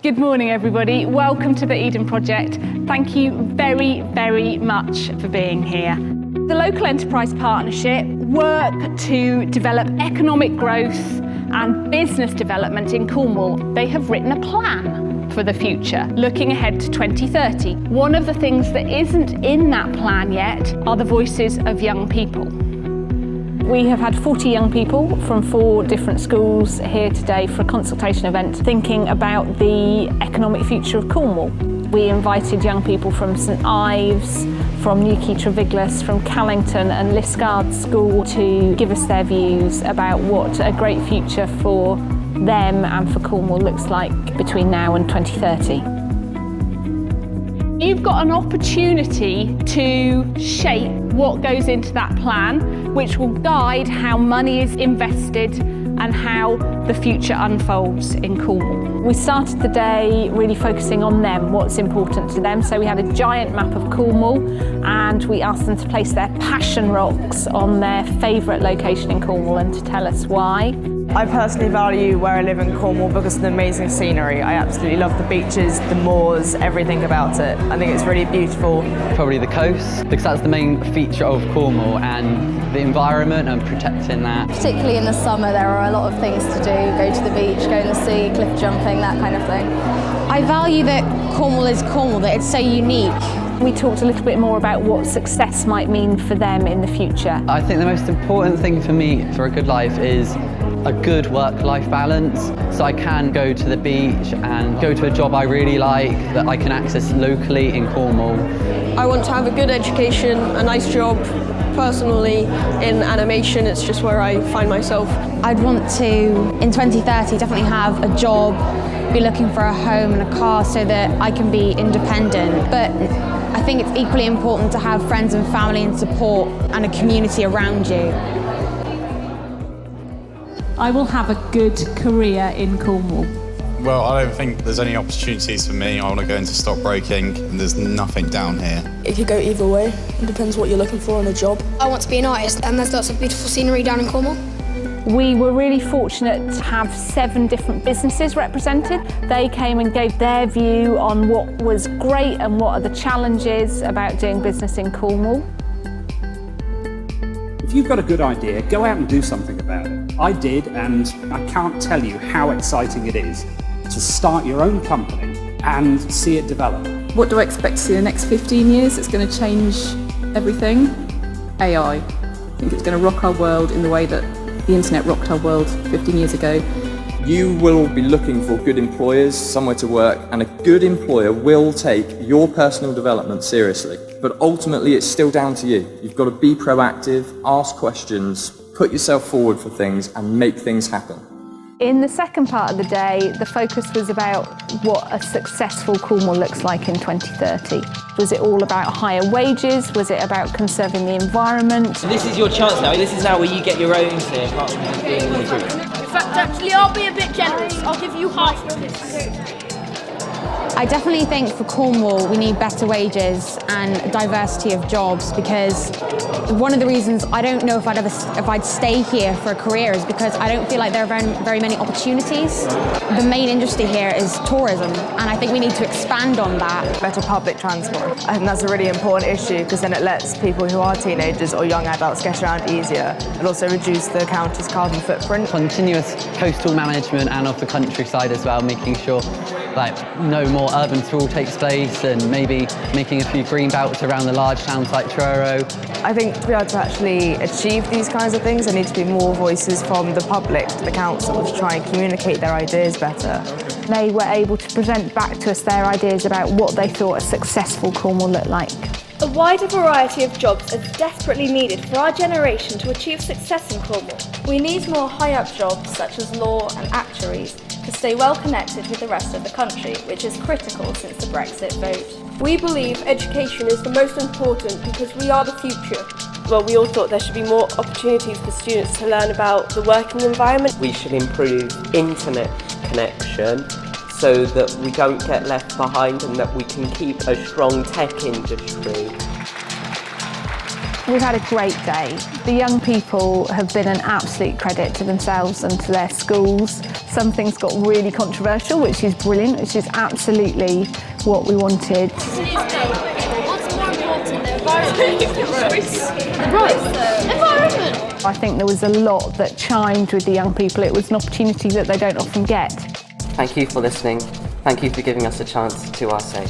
Good morning, everybody. Welcome to the Eden Project. Thank you very, very much for being here. The Local Enterprise Partnership work to develop economic growth and business development in Cornwall. They have written a plan for the future, looking ahead to 2030. One of the things that isn't in that plan yet are the voices of young people. We have had 40 young people from 4 different schools here today for a consultation event thinking about the economic future of Cornwall. We invited young people from St Ives, from Newquay Treviglas, from Callington and Liscard School to give us their views about what a great future for them and for Cornwall looks like between now and 2030. You've got an opportunity to shape what goes into that plan, which will guide how money is invested and how the future unfolds in Cornwall. We started the day really focusing on them, what's important to them. So we had a giant map of Cornwall and we asked them to place their passion rocks on their favourite location in Cornwall and to tell us why. I personally value where I live in Cornwall because of the amazing scenery. I absolutely love the beaches, the moors, everything about it. I think it's really beautiful. Probably the coast, because that's the main feature of Cornwall, and the environment and protecting that. Particularly in the summer, there are a lot of things to do. Go to the beach, go in the sea, cliff jumping, that kind of thing. I value that Cornwall is Cornwall, that it's so unique. We talked a little bit more about what success might mean for them in the future. I think the most important thing for me for a good life is a good work-life balance, so I can go to the beach and go to a job I really like that I can access locally in Cornwall. I want to have a good education, a nice job. Personally, in animation, it's just where I find myself. I'd want to, in 2030, definitely have a job, be looking for a home and a car so that I can be independent. But I think it's equally important to have friends and family and support and a community around you. I will have a good career in Cornwall. Well, I don't think there's any opportunities for me. I want to go into stockbroking and there's nothing down here. It could go either way. It depends what you're looking for in a job. I want to be an artist and there's lots of beautiful scenery down in Cornwall. We were really fortunate to have 7 different businesses represented. They came and gave their view on what was great and what are the challenges about doing business in Cornwall. If you've got a good idea, go out and do something about it. I did, and I can't tell you how exciting it is to start your own company and see it develop. What do I expect to see in the next 15 years that's going to change everything? AI. I think it's going to rock our world in the way that the internet rocked our world 15 years ago. You will be looking for good employers, somewhere to work, and a good employer will take your personal development seriously. But ultimately, it's still down to you. You've got to be proactive, ask questions, put yourself forward for things, and make things happen. In the second part of the day, the focus was about what a successful Cornwall looks like in 2030. Was it all about higher wages? Was it about conserving the environment? So this is your chance now. This is now where you get your own say, apart from just being in the group. In fact, actually, I'll be a bit generous. I'll give you half of this. I definitely think for Cornwall we need better wages and diversity of jobs, because one of the reasons I don't know if I'd stay here for a career is because I don't feel like there are very many opportunities. The main industry here is tourism, and I think we need to expand on that. Better public transport. I think that's a really important issue because then it lets people who are teenagers or young adults get around easier and also reduce the county's carbon footprint. Continuous coastal management and of the countryside as well, making sure no more urban sprawl takes place and maybe making a few green belts around the large towns like Truro. I think to be able to actually achieve these kinds of things, there need to be more voices from the public to the council to try and communicate their ideas better. They were able to present back to us their ideas about what they thought a successful Cornwall looked like. A wider variety of jobs are desperately needed for our generation to achieve success in Cornwall. We need more high-up jobs such as law and actuaries to stay well connected with the rest of the country, which is critical since the Brexit vote. We believe education is the most important because we are the future. Well, we all thought there should be more opportunities for students to learn about the working environment. We should improve internet connection so that we don't get left behind and that we can keep a strong tech industry. We've had a great day. The young people have been an absolute credit to themselves and to their schools. Some things got really controversial, which is brilliant, which is absolutely what we wanted. What's more important, the environment? Environment! I think there was a lot that chimed with the young people. It was an opportunity that they don't often get. Thank you for listening. Thank you for giving us a chance to our say.